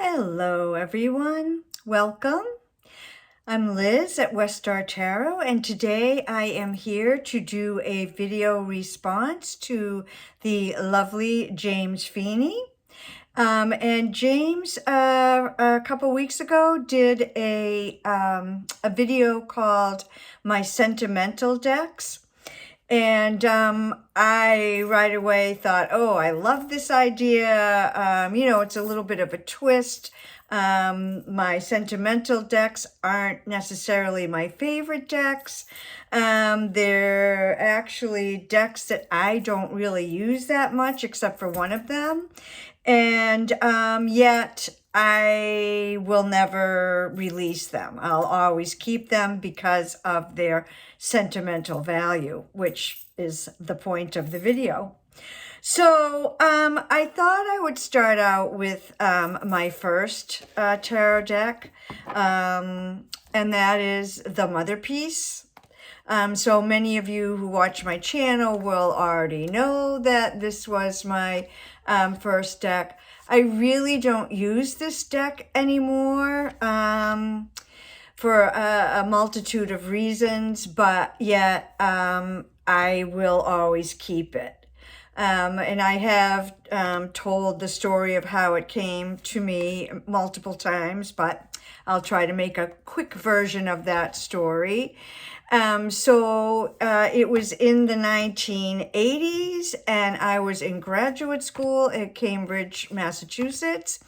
Hello, everyone. Welcome. I'm Liz at West Star Tarot, and today I am here to do a video response to the lovely James Feeney. And James, a couple weeks ago, did a video called My Sentimental Decks. And I right away thought, oh, I love this idea. It's a little bit of a twist. My sentimental decks aren't necessarily my favorite decks. They're actually decks that I don't really use that much, except for one of them. And yet I will never release them. I'll always keep them because of their sentimental value, which is the point of the video. So I thought I would start out with my first tarot deck, and that is the Mother Piece. So many of you who watch my channel will already know that this was my first deck. I really don't use this deck anymore for a multitude of reasons, but yet I will always keep it. And I have told the story of how it came to me multiple times, but I'll try to make a quick version of that story. So it was in the 1980s, and I was in graduate school at Cambridge, Massachusetts.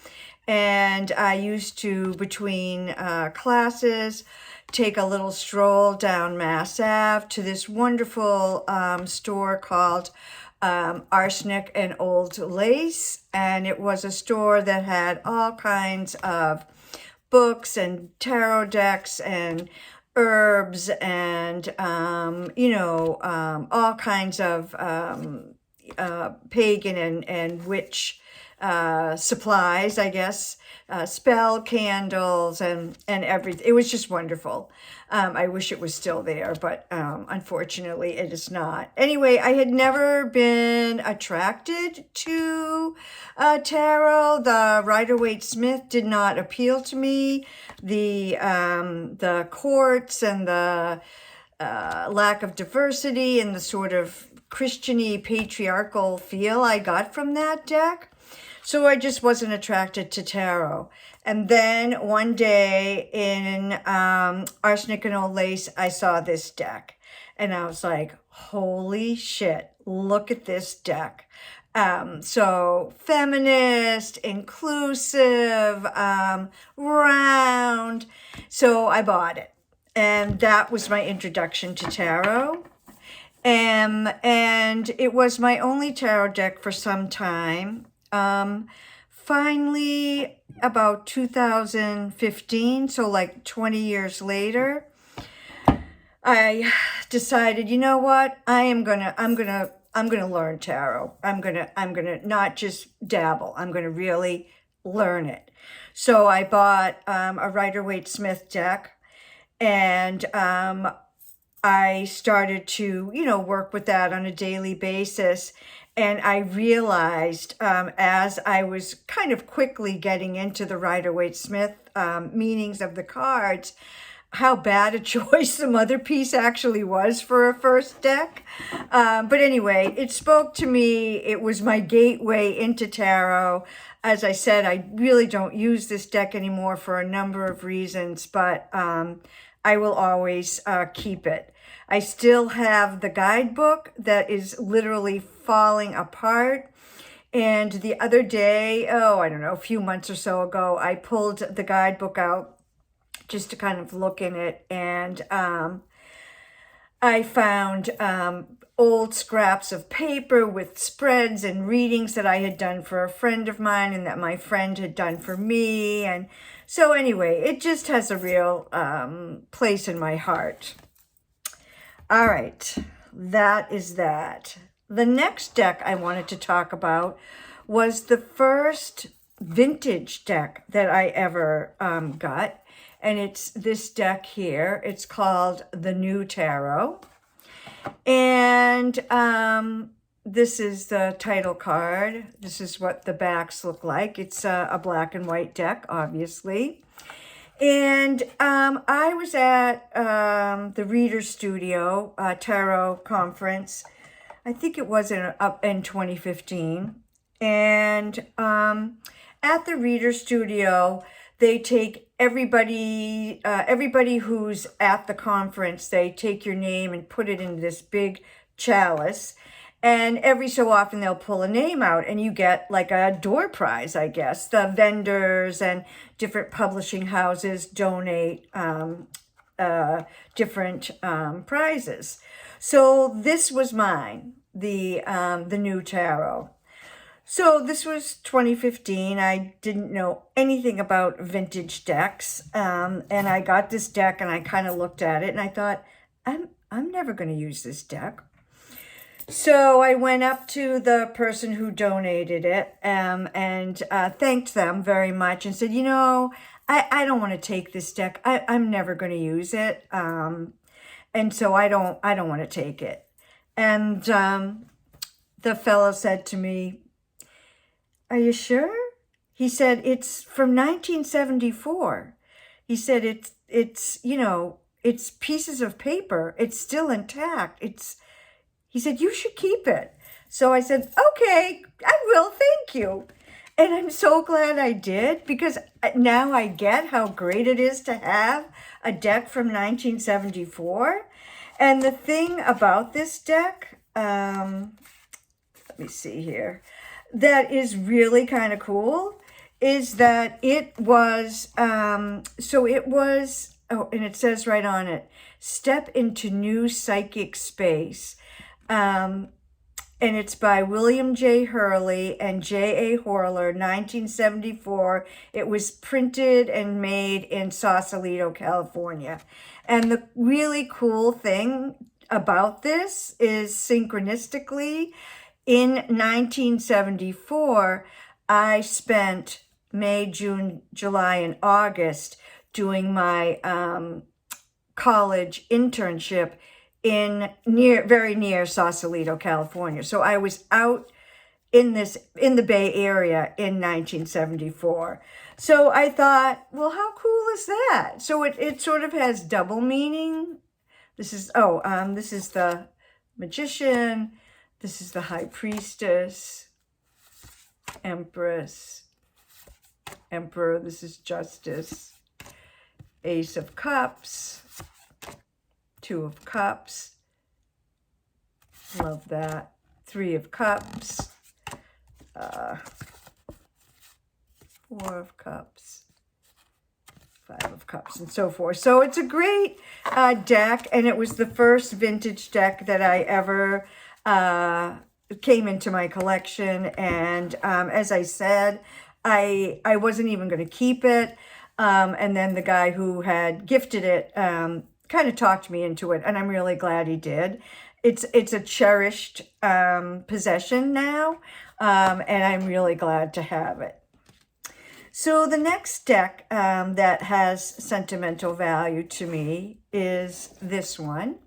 And I used to, between classes, take a little stroll down Mass Ave to this wonderful store called Arsenic and Old Lace. And it was a store that had all kinds of books and tarot decks and herbs and, all kinds of pagan and witch supplies, I guess, spell candles and everything. It was just wonderful. I wish it was still there, but unfortunately it is not. Anyway, I had never been attracted to tarot. The Rider-Waite-Smith did not appeal to me. The quartz and the lack of diversity and the sort of Christian-y patriarchal feel I got from that deck. So I just wasn't attracted to tarot. And then one day in Arsenic and Old Lace, I saw this deck. And I was like, holy shit, look at this deck. So feminist, inclusive, round. So I bought it. And that was my introduction to tarot. And it was my only tarot deck for some time. Finally, about 2015, so like 20 years later, I decided, you know what? I'm gonna learn tarot. I'm gonna not just dabble. I'm gonna really learn it. So I bought a Rider-Waite-Smith deck, and I started to, work with that on a daily basis. And I realized as I was kind of quickly getting into the Rider-Waite-Smith meanings of the cards, how bad a choice the Mother Piece actually was for a first deck. But anyway, it spoke to me. It was my gateway into tarot. As I said, I really don't use this deck anymore for a number of reasons, but I will always keep it. I still have the guidebook that is literally falling apart. And the other day, I don't know, a few months or so ago, I pulled the guidebook out just to kind of look in it. And I found old scraps of paper with spreads and readings that I had done for a friend of mine and that my friend had done for me. And so anyway, it just has a real place in my heart. All right, that is that. The next deck I wanted to talk about was the first vintage deck that I ever got. And it's this deck here. It's called the New Tarot. And this is the title card. This is what the backs look like. It's a black and white deck, obviously. And I was at the Reader Studio Tarot Conference. I think it was up in 2015. And at the Reader Studio, they take everybody who's at the conference, they take your name and put it in this big chalice. And every so often they'll pull a name out and you get like a door prize, I guess. The vendors and different publishing houses donate different prizes. So this was mine, the new tarot. So this was 2015. I didn't know anything about vintage decks. And I got this deck and I kind of looked at it and I thought, I'm never going to use this deck. So I went up to the person who donated it and thanked them very much and said, you know, I don't want to take this deck. I'm never going to use it. And so I don't want to take it. And the fellow said to me, are you sure? He said, it's from 1974. He said, it's, you know, it's pieces of paper. It's still intact. He said, you should keep it. So I said, okay, I will, thank you. And I'm so glad I did, because now I get how great it is to have a deck from 1974. And the thing about this deck, let me see here, that is really kind of cool is that it was, oh, and it says right on it, step into new psychic space. And it's by William J. Hurley and J.A. Horler, 1974. It was printed and made in Sausalito, California. And the really cool thing about this is synchronistically, in 1974, I spent May, June, July, and August doing my college internship very near Sausalito, California. So I was out in the Bay Area in 1974. So I thought, well, how cool is that? So it sort of has double meaning. This is the Magician. This is the High Priestess, Empress, Emperor. This is Justice, Ace of Cups, Two of Cups, love that, Three of Cups, Four of Cups, Five of Cups, and so forth. So it's a great deck, and it was the first vintage deck that I ever came into my collection. And as I said, I wasn't even going to keep it, and then the guy who had gifted it kind of talked me into it, and I'm really glad he did. It's a cherished possession now, and I'm really glad to have it. So the next deck that has sentimental value to me is this one.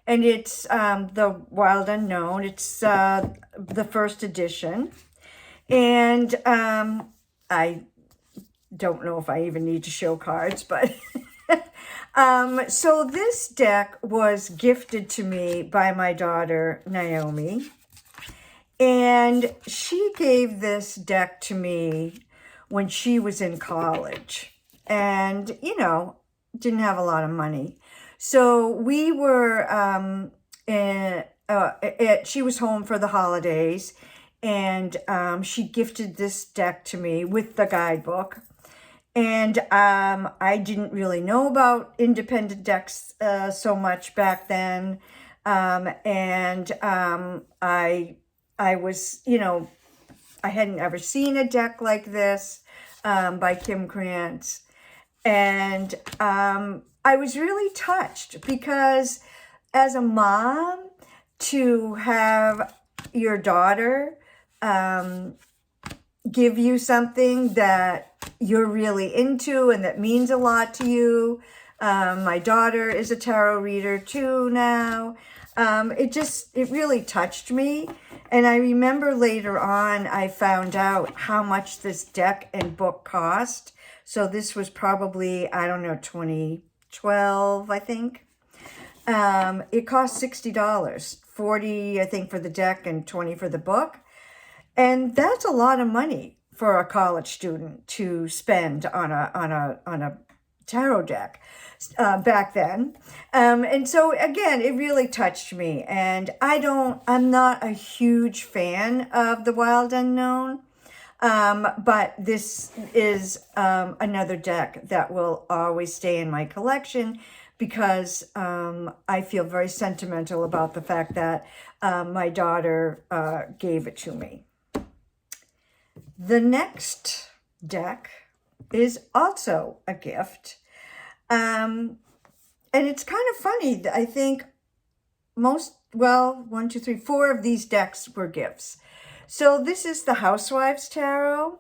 And it's the Wild Unknown. It's the first edition. And I don't know if I even need to show cards, but... So this deck was gifted to me by my daughter, Naomi, and she gave this deck to me when she was in college and, you know, didn't have a lot of money. So we were, she was home for the holidays, and she gifted this deck to me with the guidebook. And I didn't really know about independent decks so much back then. I was, you know, I hadn't ever seen a deck like this by Kim Krantz. And I was really touched because as a mom, to have your daughter give you something that you're really into and that means a lot to you. My daughter is a tarot reader too now. it really touched me. And I remember later on, I found out how much this deck and book cost. So this was probably, I don't know, 2012, I think. It cost $60, 40, I think, for the deck and 20 for the book. And that's a lot of money for a college student to spend on a tarot deck back then. And so again, it really touched me. And I'm not a huge fan of the Wild Unknown. But this is another deck that will always stay in my collection because I feel very sentimental about the fact that my daughter gave it to me. The next deck is also a gift. And it's kind of funny. I think one, two, three, four of these decks were gifts. So this is the Housewives Tarot.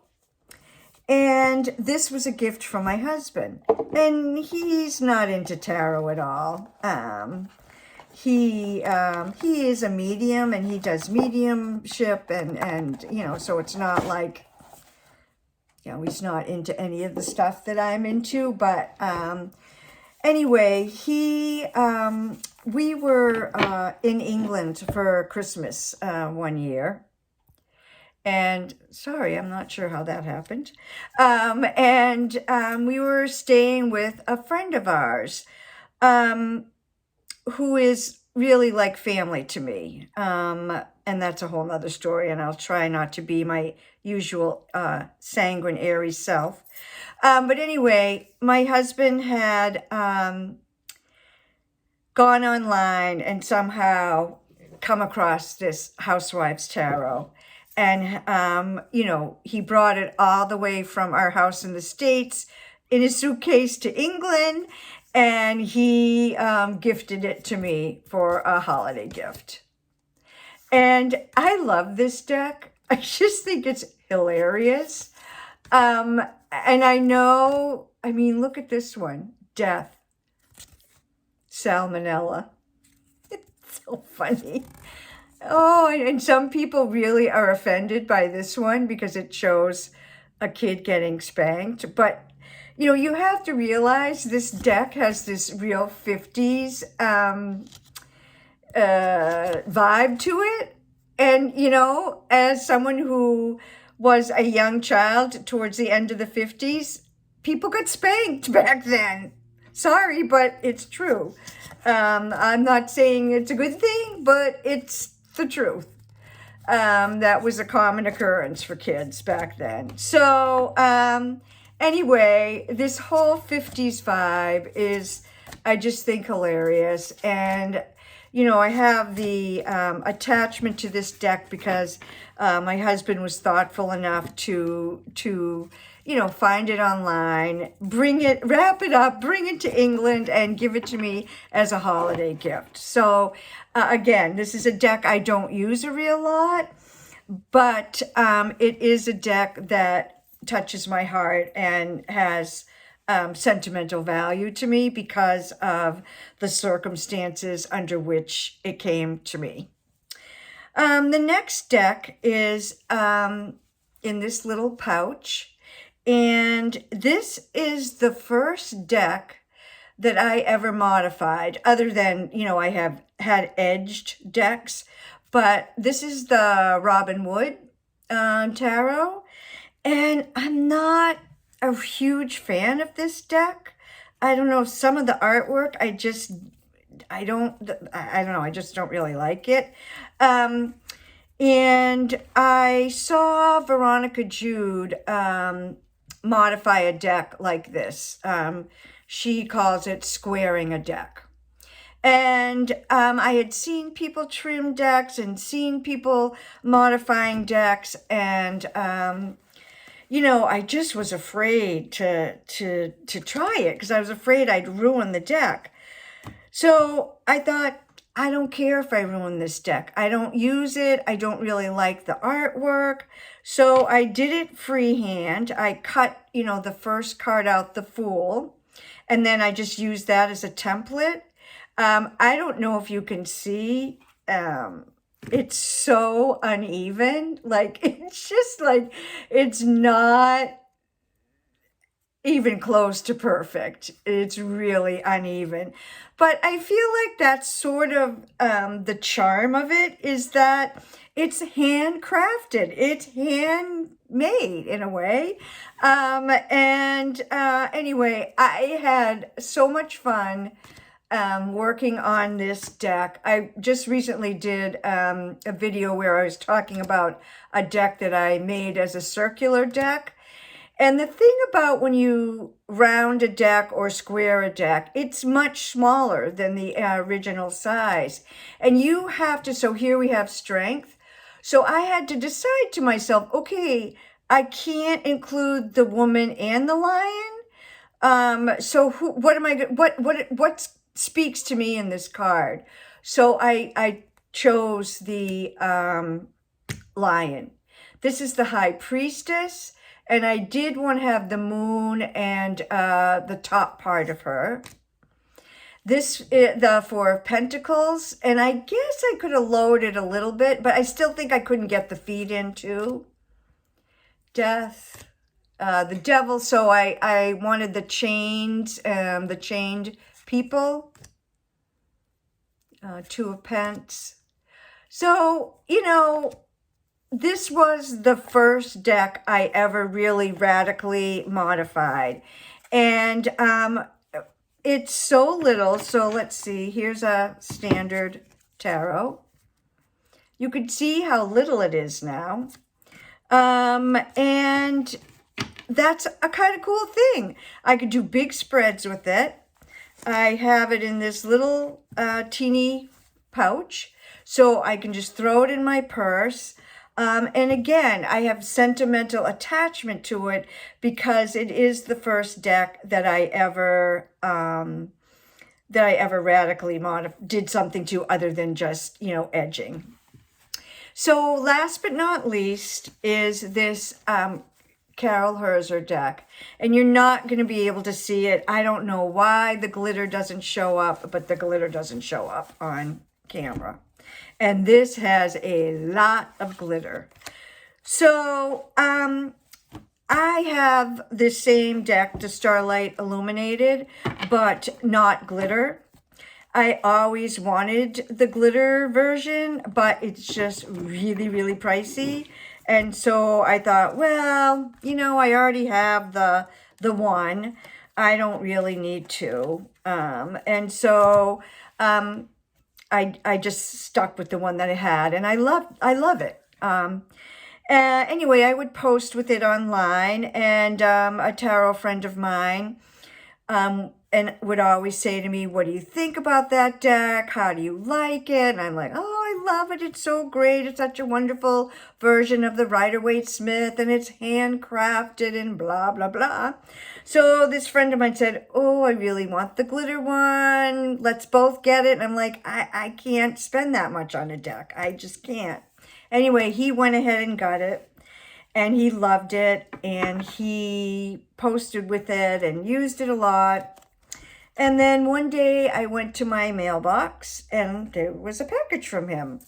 And this was a gift from my husband. And he's not into tarot at all. He is a medium and he does mediumship and so it's not like, he's not into any of the stuff that I'm into, but anyway, we were in England for Christmas one year. And sorry, I'm not sure how that happened. We were staying with a friend of ours who is really like family to me. And that's a whole nother story, and I'll try not to be my usual sanguine Aries self. But anyway, my husband had gone online and somehow come across this Housewives Tarot. And, he brought it all the way from our house in the States in a suitcase to England, and he gifted it to me for a holiday gift. And I love this deck. I just think it's hilarious. And look at this one, Death, Salmonella. It's so funny. Oh, and some people really are offended by this one because it shows a kid getting spanked. But, you have to realize this deck has this real 50s vibe to it. And, as someone who was a young child towards the end of the 50s, people got spanked back then. Sorry, but it's true. I'm not saying it's a good thing, but it's the truth. That was a common occurrence for kids back then. So anyway, this whole 50s vibe is, I just think, hilarious. And, I have the attachment to this deck because my husband was thoughtful enough to find it online, wrap it up, bring it to England, and give it to me as a holiday gift. So again, this is a deck I don't use a real lot, but it is a deck that touches my heart and has sentimental value to me because of the circumstances under which it came to me. The next deck is in this little pouch. And this is the first deck that I ever modified, other than, I have had edged decks. But this is the Robin Wood Tarot. And I'm not a huge fan of this deck. I don't know, some of the artwork, I just don't really like it. And I saw Veronica Jude modify a deck like this. She calls it squaring a deck. And I had seen people trim decks and seen people modifying decks, and I just was afraid to try it because I was afraid I'd ruin the deck. So I thought, I don't care if I ruin this deck. I don't use it. I don't really like the artwork. So I did it freehand. I cut, the first card out, the Fool, and then I just used that as a template. I don't know if you can see, it's so uneven. Like, it's just like, it's not even close to perfect. It's really uneven. But I feel like that's sort of the charm of it, is that it's handcrafted. It's handmade in a way. Anyway, I had so much fun working on this deck. I just recently did a video where I was talking about a deck that I made as a circular deck. And the thing about when you round a deck or square a deck, it's much smaller than the original size. And you have to, so here we have strength. So I had to decide to myself, okay, I can't include the woman and the lion. So what am I, what speaks to me in this card? So I chose the lion. This is the high priestess. And I did want to have the moon and the top part of her. This is the Four of Pentacles. And I guess I could have lowered it a little bit, but I still think I couldn't get the feet in too. Death. The devil. So I wanted the chains, the chained people. Two of Pence. So, you know, this was the first deck I ever really radically modified. And it's so little. So let's see. Here's a standard tarot. You can see how little it is now. And that's a kind of cool thing. I could do big spreads with it. I have it in this little teeny pouch. So I can just throw it in my purse. And again, I have sentimental attachment to it because it is the first deck that I ever radically did something to other than just, you know, edging. So last but not least is this Carol Herzer deck. And you're not going to be able to see it. I don't know why the glitter doesn't show up, but the glitter doesn't show up on camera. And this has a lot of glitter. So I have the same deck, the Starlight Illuminated, but not glitter. I always wanted the glitter version, but it's just really, really pricey. And so I thought, well, you know, I already have the one. I don't really need two. And so I just stuck with the one that I had, and I love it. Anyway, I would post with it online, and a tarot friend of mine and would always say to me, what do you think about that deck? How do you like it? And I'm like, oh, I love it. It's so great. It's such a wonderful version of the Rider-Waite-Smith, and it's handcrafted and blah, blah, blah. So this friend of mine said, oh, I really want the glitter one. Let's both get it. And I'm like, I can't spend that much on a deck. I just can't. Anyway, he went ahead and got it. And he loved it, and he posted with it and used it a lot. And then one day I went to my mailbox, and there was a package from him.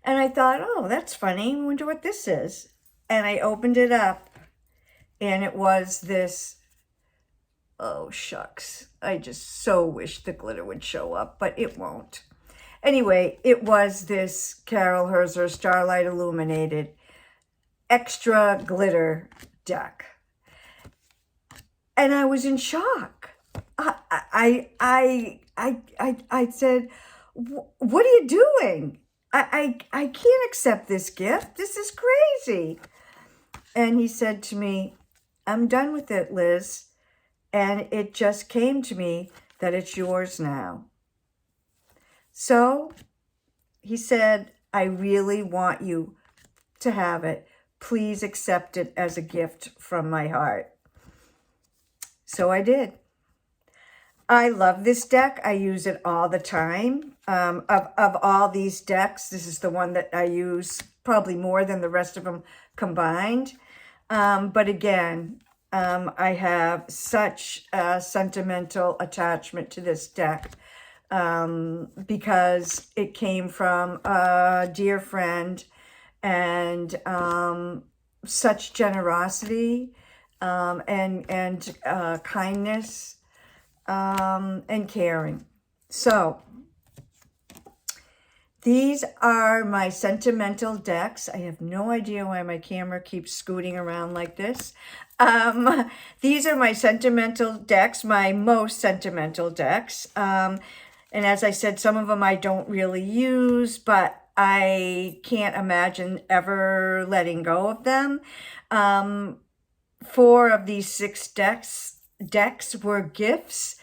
And I thought, oh, that's funny. I wonder what this is. And I opened it up, and it was this, oh, shucks. I just so wish the glitter would show up, but it won't. Anyway, it was this Carol Herzer Starlight Illuminated extra glitter deck. And I was in shock. I said, what are you doing? I can't accept this gift. This is crazy. And he said to me, I'm done with it, Liz. And it just came to me that it's yours now. So he said, I really want you to have it. Please accept it as a gift from my heart. So I did. I love this deck. I use it all the time. Of all these decks, this is the one that I use probably more than the rest of them combined. But again, I have such a sentimental attachment to this deck because it came from a dear friend, and such generosity, and kindness, and caring. So these are my sentimental decks. I have no idea why my camera keeps scooting around like this. These are my sentimental decks, my most sentimental decks. And as I said, some of them I don't really use, but I can't imagine ever letting go of them. 4 of these 6 decks were gifts,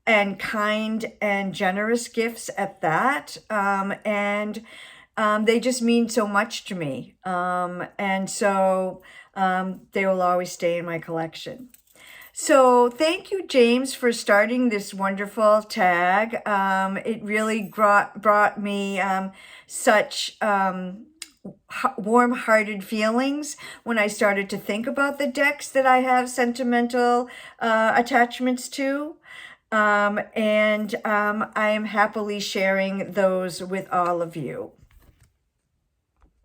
and kind and generous gifts at that. And they just mean so much to me. And so they will always stay in my collection. So thank you, James, for starting this wonderful tag. It really brought me such warm-hearted feelings when I started to think about the decks that I have sentimental attachments to. I am happily sharing those with all of you.